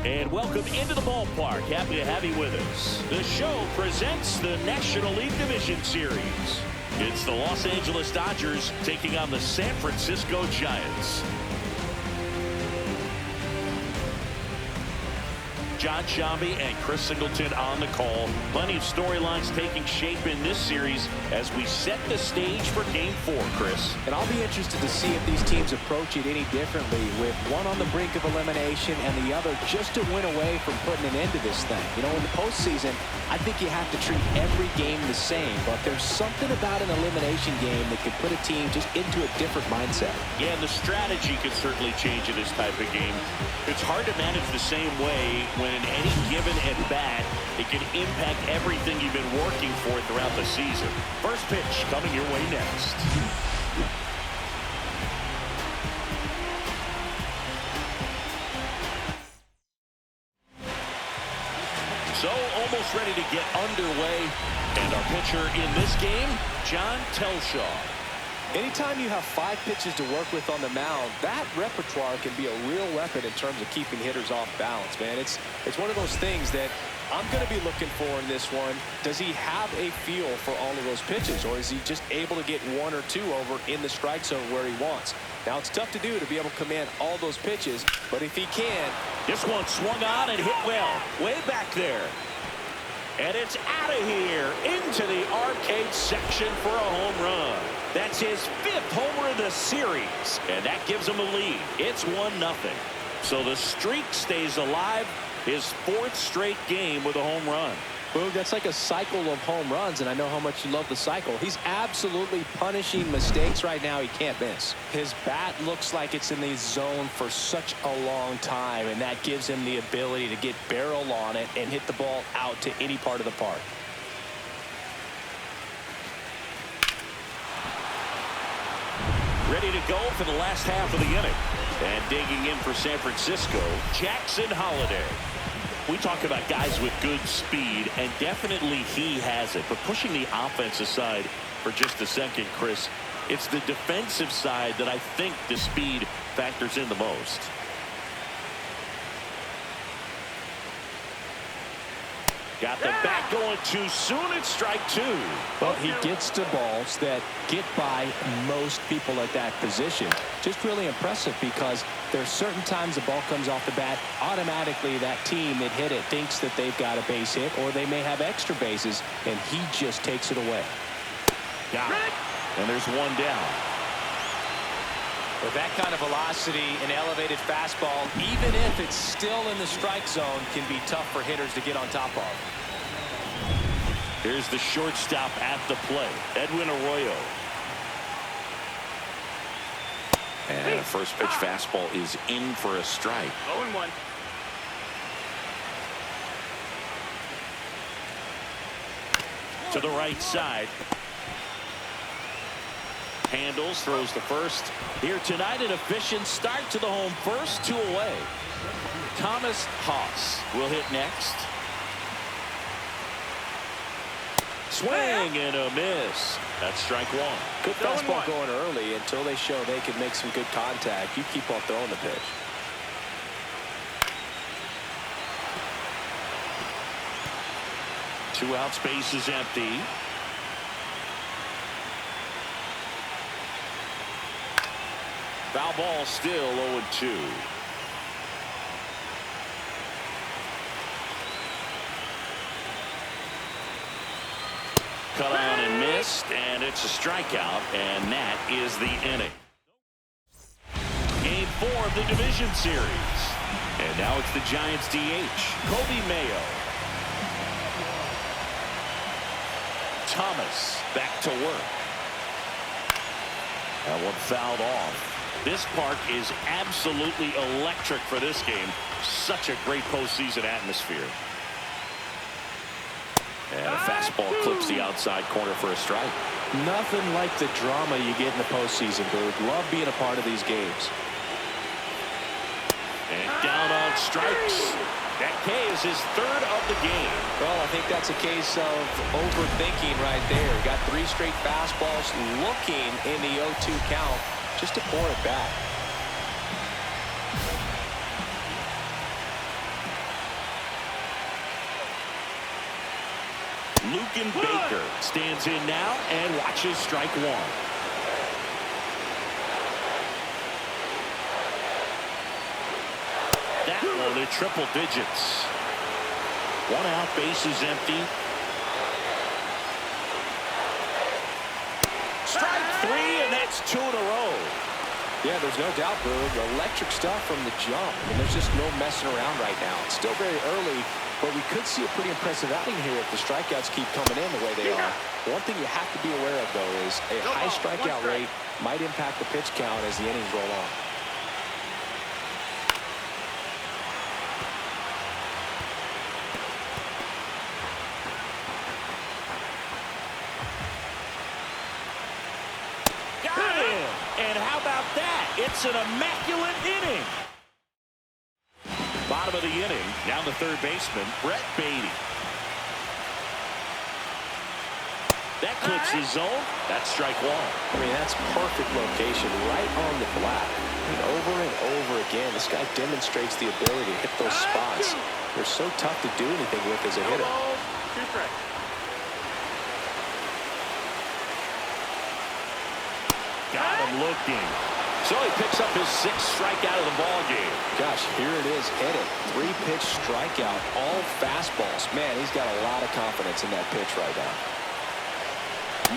And welcome into the ballpark. Happy to have you with us. The show presents the National League Division Series. It's the Los Angeles Dodgers taking on the San Francisco Giants. John Shambi and Chris Singleton on the call. Plenty of storylines taking shape in this series as we set the stage for Game 4, Chris. And I'll be interested to see if these teams approach it any differently, with one on the brink of elimination and the other just to win away from putting an end to this thing. You know, in the postseason, I think you have to treat every game the same, but there's something about an elimination game that could put a team just into a different mindset. Yeah, and the strategy could certainly change in this type of game. It's hard to manage the same way when in any given at-bat, it can impact everything you've been working for throughout the season. First pitch coming your way next. So almost ready to get underway. And our pitcher in this game, John Telshaw. Anytime you have 5 pitches to work with on the mound, that repertoire can be a real weapon in terms of keeping hitters off balance, man. It's one of those things that I'm going to be looking for in this one. Does he have a feel for all of those pitches, or is he just able to get 1 or 2 over in the strike zone where he wants? Now, it's tough to do to be able to command all those pitches, but if he can. This one swung on and hit well, way back there. And it's out of here into the arcade section for a home run. That's his 5th homer of the series, and that gives him a lead. It's 1-0. So the streak stays alive, his 4th straight game with a home run. Boog, that's like a cycle of home runs, and I know how much you love the cycle. He's absolutely punishing mistakes right now he can't miss. His bat looks like it's in the zone for such a long time, and that gives him the ability to get barrel on it and hit the ball out to any part of the park. Ready to go for the last half of the inning. And digging in for San Francisco, Jackson Holliday. We talk about guys with good speed, and definitely he has it. But pushing the offense aside for just a second, Chris, it's the defensive side that I think the speed factors in the most. Got the bat going too soon. It's strike 2. Well, he gets to balls that get by most people at that position. Just really impressive, because there's certain times the ball comes off the bat, automatically that team that hit it thinks that they've got a base hit, or they may have extra bases, and he just takes it away. Got it. And there's 1 down. With that kind of velocity, an elevated fastball, even if it's still in the strike zone, can be tough for hitters to get on top of. Here's the shortstop at the plate, Edwin Arroyo. And a first pitch fastball is in for a strike. 0-1. To the right side. Handles, throws to first. Here tonight, an efficient start to the home first, 2 away. Thomas Haas will hit next. Swing and a miss. That's strike 1. Good fastball going early until they show they can make some good contact. You keep on throwing the pitch. Two out, space is empty. Foul ball, still 0-2. Cut on and missed, and it's a strikeout, and that is the inning. Game 4 of the division series. And now it's the Giants DH, Kobe Mayo. Thomas back to work. That one fouled off. This park is absolutely electric for this game. Such a great postseason atmosphere. And a fastball clips the outside corner for a strike. Nothing like the drama you get in the postseason, Boog. Love being a part of these games. And down on strikes. That K is his 3rd of the game. Well, I think that's a case of overthinking right there. Got 3 straight fastballs looking in the 0-2 count just to pour it back. Lucan Baker stands in now and watches strike one. That one in triple digits. One out, base is empty. Strike three, and that's two in a row. Yeah, there's no doubt, Boog. Electric stuff from the jump. I mean, there's just no messing around right now. It's still very early, but we could see a pretty impressive outing here if the strikeouts keep coming in the way they are. One thing you have to be aware of, though, is a high strikeout rate might impact the pitch count as the innings roll on. And how about that? It's an immaculate inning. Bottom of the inning. Down the third baseman, Brett Beatty. That clips his zone. That's strike one. I mean, that's perfect location right on the black. I mean, over and over again, this guy demonstrates the ability to hit those spots. They're so tough to do anything with as a hitter. Got him looking. So he picks up his sixth strikeout of the ball game. Gosh, here it is, hit it. Three-pitch strikeout, all fastballs. Man, he's got a lot of confidence in that pitch right now.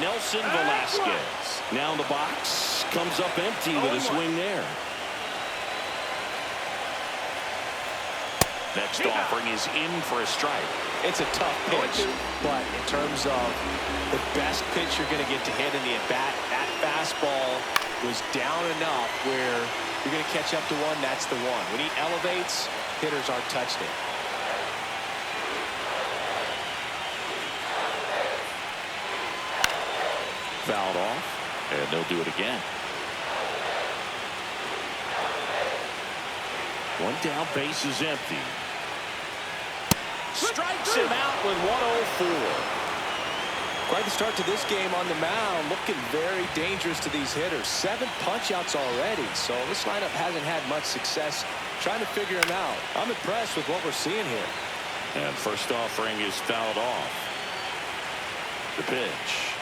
Nelson Velasquez now in the box, comes up empty with a swing there. Next offering is in for a strike. It's a tough pitch, but in terms of the best pitch you're going to get to hit in the at-bat, that fastball was down enough where you're going to catch up to one, that's the one. When he elevates, hitters aren't touching it. Fouled off, and they'll do it again. One down, base is empty. Strikes him out with 104. Quite the start to this game on the mound. Looking very dangerous to these hitters. 7 punch-outs already, so this lineup hasn't had much success trying to figure him out. I'm impressed with what we're seeing here. And first offering is fouled off. The pitch.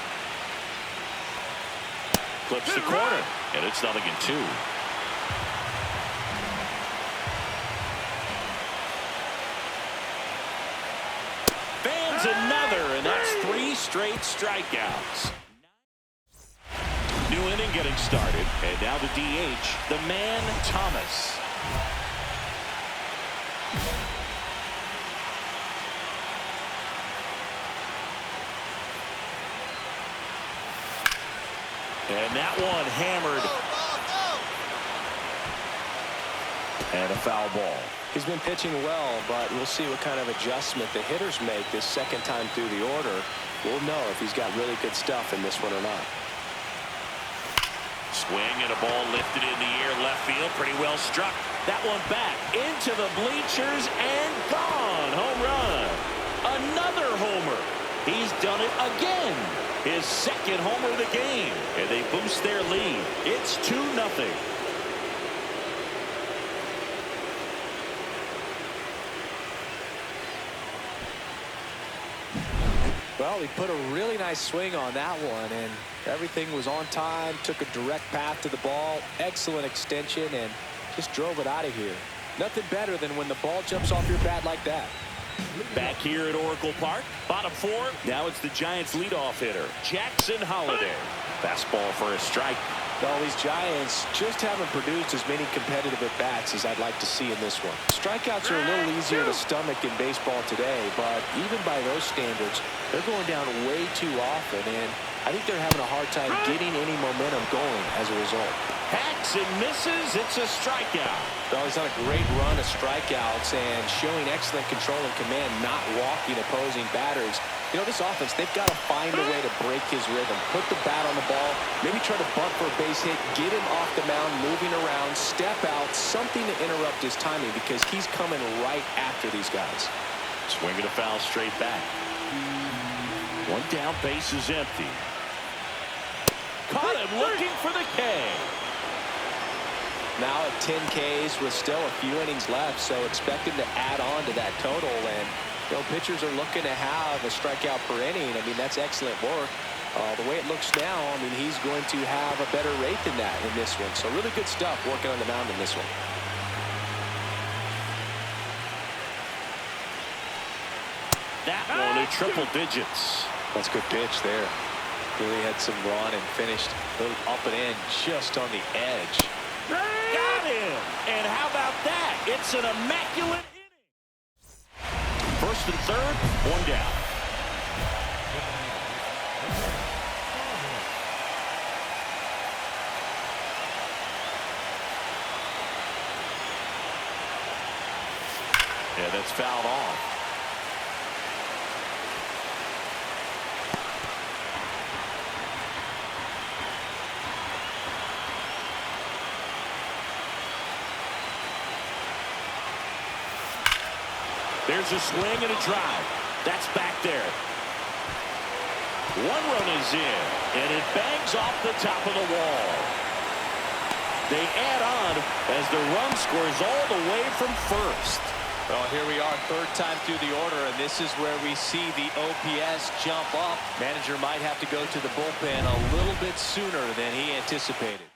Clips the corner, and it's 0-2. Fans another, and that's 3 straight strikeouts. New inning getting started, and now the DH, the man Thomas. And that one hammered. And a foul ball. He's been pitching well, but we'll see what kind of adjustment the hitters make this second time through the order. We'll know if he's got really good stuff in this one or not. Swing and a ball lifted in the air, left field, pretty well struck. That one back into the bleachers and gone. Home run. Another homer. He's done it again. His second homer of the game, and they boost their lead. It's 2-0. Well, he put a really nice swing on that one, and everything was on time, took a direct path to the ball, excellent extension, and just drove it out of here. Nothing better than when the ball jumps off your bat like that. Back here at Oracle Park, bottom 4. Now it's the Giants' leadoff hitter, Jackson Holliday. Fastball for a strike. Well, these Giants just haven't produced as many competitive at-bats as I'd like to see in this one. Strikeouts are a little easier to stomach in baseball today, but even by those standards, they're going down way too often, and I think they're having a hard time getting any momentum going as a result. Hacks and misses. It's a strikeout. Well, he's on a great run of strikeouts and showing excellent control and command, not walking opposing batters. You know, this offense, they've got to find a way to break his rhythm, put the bat on the ball, maybe try to bunt for a base hit, get him off the mound, moving around, step out, something to interrupt his timing because he's coming right after these guys. Swinging a foul straight back. One down, base is empty. Caught him looking for the K. Now at 10 Ks with still a few innings left, so expect him to add on to that total, and You know, pitchers are looking to have a strikeout per inning. I mean, that's excellent work. The way it looks now, I mean, he's going to have a better rate than that in this one. So really good stuff working on the mound in this one. That one in triple digits. That's a good pitch there. Really had some run and finished a little up and in just on the edge. Got him. And how about that? It's an immaculate inning. First and third, one down. Yeah, that's fouled off. There's a swing and a drive. That's back there. One run is in, and it bangs off the top of the wall. They add on as the run scores all the way from first. Well, here we are, third time through the order, and this is where we see the OPS jump up. Manager might have to go to the bullpen a little bit sooner than he anticipated.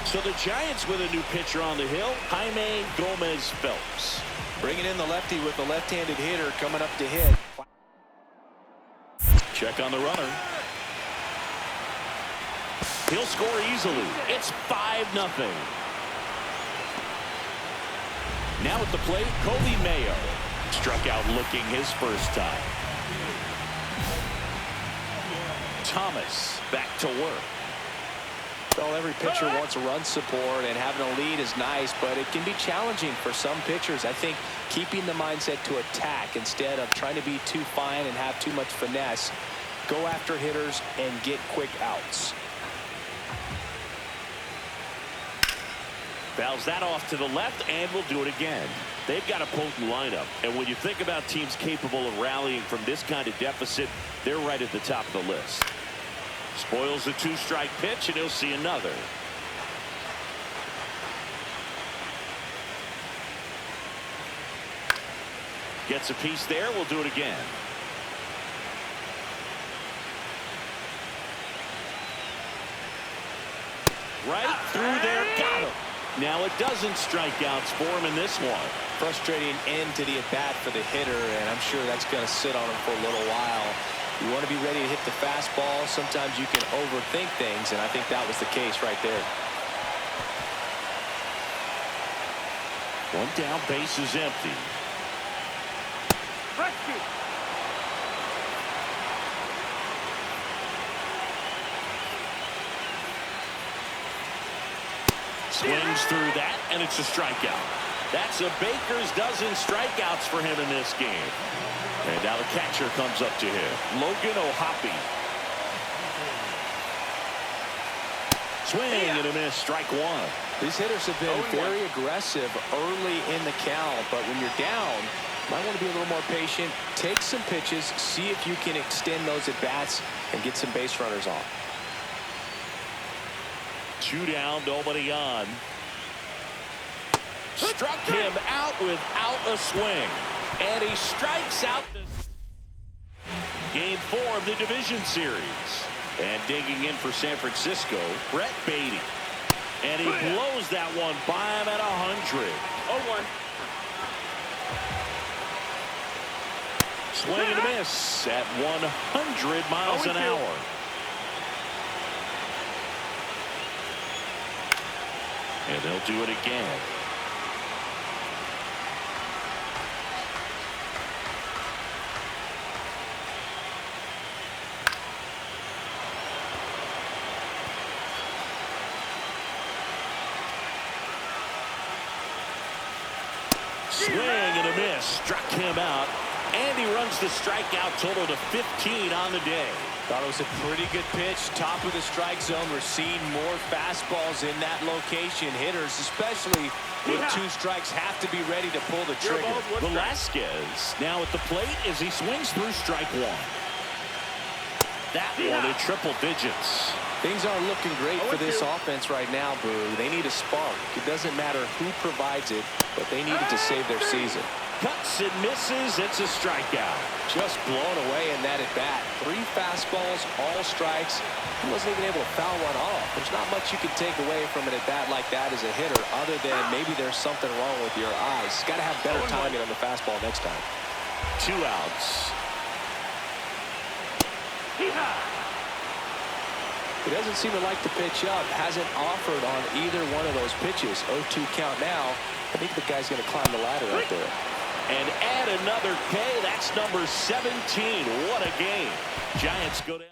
So the Giants with a new pitcher on the hill, Jaime Gomez-Phelps. Bringing in the lefty with the left-handed hitter coming up to hit. Check on the runner. He'll score easily. It's 5-0. Now at the plate, Colby Mayo. Struck out looking his first time. Thomas back to work. Well, every pitcher wants run support, and having a lead is nice, but it can be challenging for some pitchers. I think keeping the mindset to attack instead of trying to be too fine and have too much finesse. Go after hitters and get quick outs. Fouls that off to the left, and will do it again. They've got a potent lineup, and when you think about teams capable of rallying from this kind of deficit, they're right at the top of the list. Spoils the two-strike pitch, and he'll see another. Gets a piece there. We'll do it again. Right through there. Got him. Now it doesn't strikeouts for him in this one. Frustrating end to the at-bat for the hitter, and I'm sure that's going to sit on him for a little while. You want to be ready to hit the fastball. Sometimes you can overthink things, and I think that was the case right there. One down, base is empty. Rescue. Swings through that, and it's a strikeout. That's a baker's dozen strikeouts for him in this game. And now the catcher comes up to him. Logan O'Hoppe. Swing and a miss, strike one. These hitters have been very aggressive early in the count, but when you're down, you might want to be a little more patient. Take some pitches, see if you can extend those at-bats and get some base runners on. 2 down, nobody on. Struck him out without a swing. And he strikes out the Game 4 of the division series. And digging in for San Francisco, Brett Beatty. And he blows that one by him at 100. 0-1. Swing and a miss at 100 miles an hour. And they'll do it again. Swing and a miss. Struck him out. And he runs the strikeout total to 15 on the day. Thought it was a pretty good pitch. Top of the strike zone. We're seeing more fastballs in that location. Hitters, especially with 2 strikes, have to be ready to pull the trigger. Velasquez now at the plate as he swings through strike one. That one in triple digits. Things aren't looking great for this offense right now, Boo. They need a spark. It doesn't matter who provides it, but they need it to save their season. Cuts and misses. It's a strikeout. Just blown away in that at bat. 3 fastballs, all strikes. He wasn't even able to foul one off. There's not much you can take away from an at bat like that as a hitter, other than maybe there's something wrong with your eyes. Got to have better timing on the fastball next time. 2 outs. He doesn't seem to like to pitch up. Hasn't offered on either one of those pitches. 0-2 count now. I think the guy's going to climb the ladder out there. And add another K. That's number 17. What a game. Giants go down.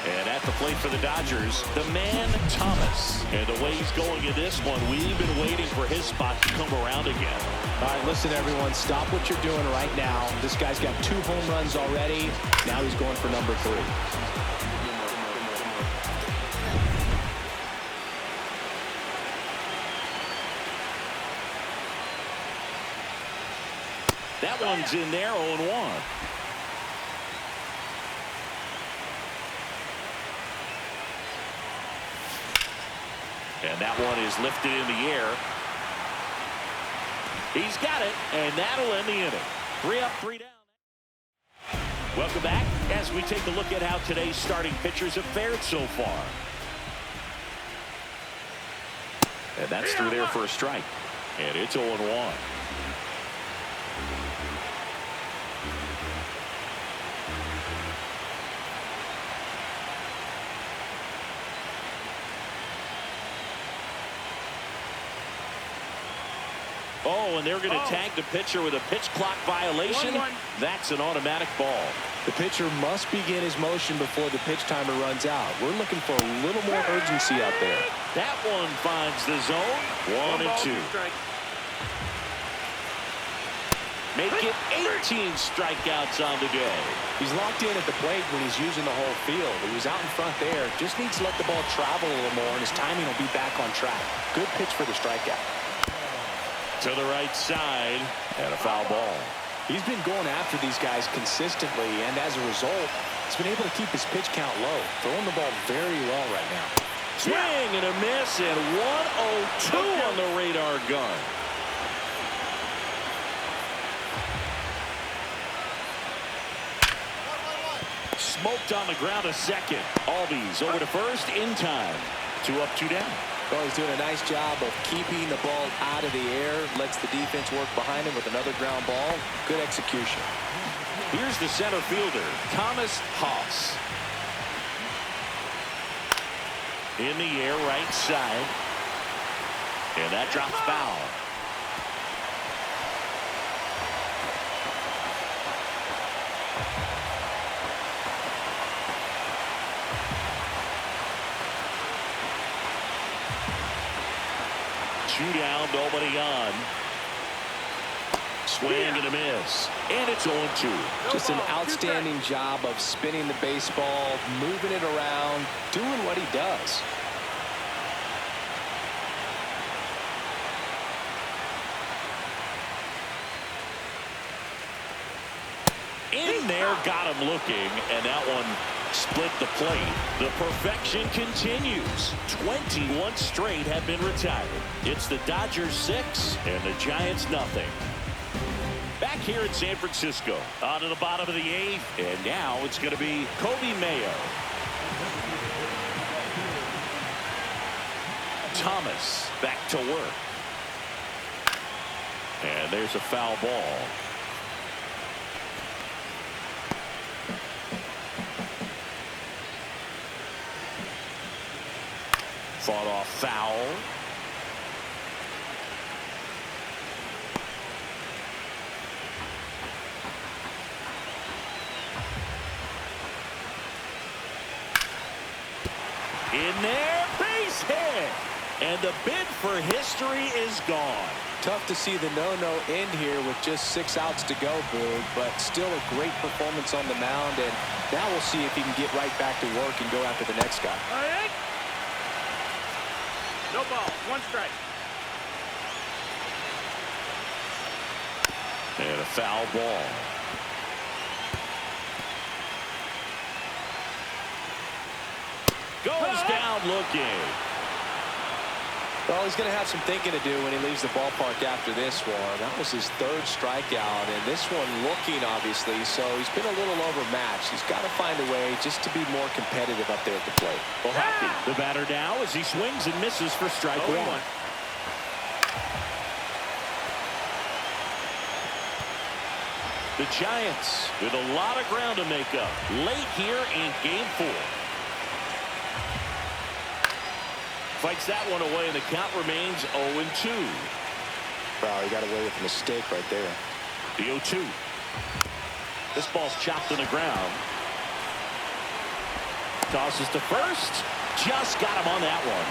And at the plate for the Dodgers, the man Thomas. And the way he's going in this one, we've been waiting for his spot to come around again. All right, listen, everyone. Stop what you're doing right now. This guy's got 2 home runs already. Now he's going for number 3. That one's in there, 0-1. And that one is lifted in the air. He's got it, and that'll end the inning. 3 up, 3 down. Welcome back as we take a look at how today's starting pitchers have fared so far. And that's through there for a strike. And it's 0-1. Oh, and they're going to tag the pitcher with a pitch clock violation. That's an automatic ball. The pitcher must begin his motion before the pitch timer runs out. We're looking for a little more urgency out there. That one finds the zone. 1 and 2. Make it 18 strikeouts on the day. He's locked in at the plate when he's using the whole field. He was out in front there. Just needs to let the ball travel a little more, and his timing will be back on track. Good pitch for the strikeout. To the right side, and a foul ball. He's been going after these guys consistently, and as a result, he's been able to keep his pitch count low. Throwing the ball very well right now. Swing and a miss, and 1-0-2 on the radar gun. Smoked on the ground a second. Albies over to first in time. 2 up, 2 down. Well, he's doing a nice job of keeping the ball out of the air. Lets the defense work behind him with another ground ball. Good execution. Here's the center fielder, Thomas Haas. In the air, right side. And that drops foul. Two down, nobody on. Swing and a miss. And it's 0-2. Just an outstanding job of spinning the baseball, moving it around, doing what he does. In there, got him looking, and that one split the plate. The perfection continues. 21 straight have been retired. It's the Dodgers 6 and the Giants nothing. Back here in San Francisco, on to the bottom of the 8th, and now it's going to be Kobe Mayo. Thomas back to work. And there's a foul ball. Fought off foul. In there, base hit. And the bid for history is gone. Tough to see the no-no end here with just 6 outs to go, Boog, but still a great performance on the mound, and now we'll see if he can get right back to work and go after the next guy. All right. No ball, 1 strike. And a foul ball. Goes down looking. Well, he's going to have some thinking to do when he leaves the ballpark after this one. That was his third strikeout, and this one looking, obviously, so he's been a little overmatched. He's got to find a way just to be more competitive up there at the plate. Well, happy. The batter now as he swings and misses for strike one. The Giants with a lot of ground to make up late here in Game 4. Fights that one away, and the count remains 0-2. Wow, he got away with a mistake right there. The 0-2. This ball's chopped to the ground. Tosses to first. Just got him on that one.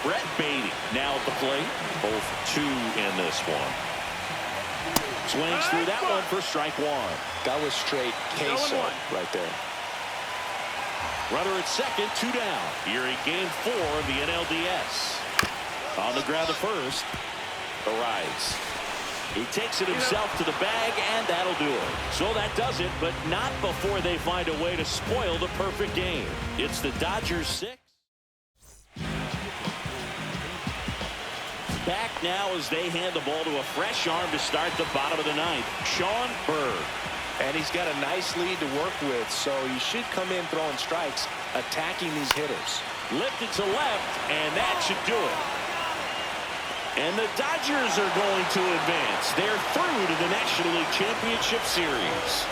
Brett Beatty now at the plate. Both 2 in this one. Swings through that one for strike one. That was straight queso right there. Runner at second, 2 down. Here in Game 4 of the NLDS. On the ground to first. The rise. He takes it himself to the bag, and that'll do it. So that does it, but not before they find a way to spoil the perfect game. It's the Dodgers 6. Back now as they hand the ball to a fresh arm to start the bottom of the ninth. Sean Berg. And he's got a nice lead to work with, so he should come in throwing strikes, attacking these hitters. Lifted to left, and that should do it. And the Dodgers are going to advance. They're through to the National League Championship Series.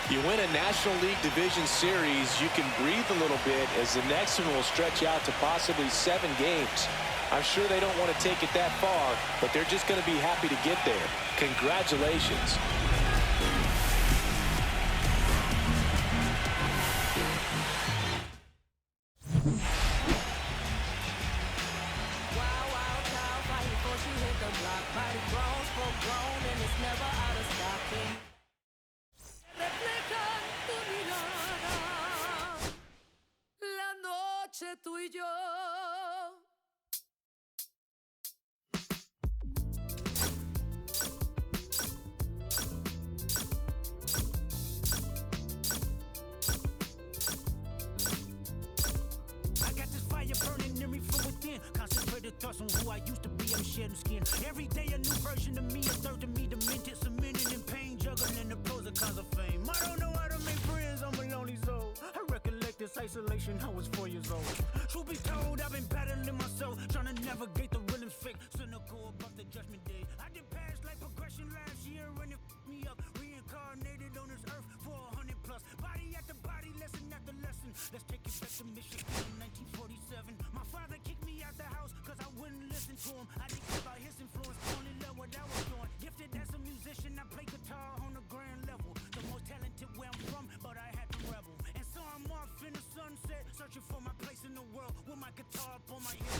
You win a National League Division Series, you can breathe a little bit as the next one will stretch out to possibly 7 games. I'm sure they don't want to take it that far, but they're just going to be happy to get there. Congratulations. Tú y yo. I got this fire burning in me from within. Concentrated thoughts on who I used to be. I'm shedding skin. Every day a new version of me, a third of me demented, cemented in pain, juggling the pros and cons of fame. I don't know how to make friends. I'm a lonely soul. I recollect this isolation. I was 4 years old. Truth be told, I've been battling myself, trying to navigate the real and fake, cynical about the judgment day. I did past life progression last year, and it f***ed me up. Reincarnated on this earth for 100 plus. Body after body, lesson after lesson. Let's take it back to Michigan in 1947. My father kicked me out the house, cause I wouldn't listen to him. I didn't care about his influence, only loved what I was doing. Gifted as a musician, I play guitar on the grand level. The most talented where I'm from, but I had to rebel. And so I'm off in the sunset, searching for my place in the world with my guitar up on my hip.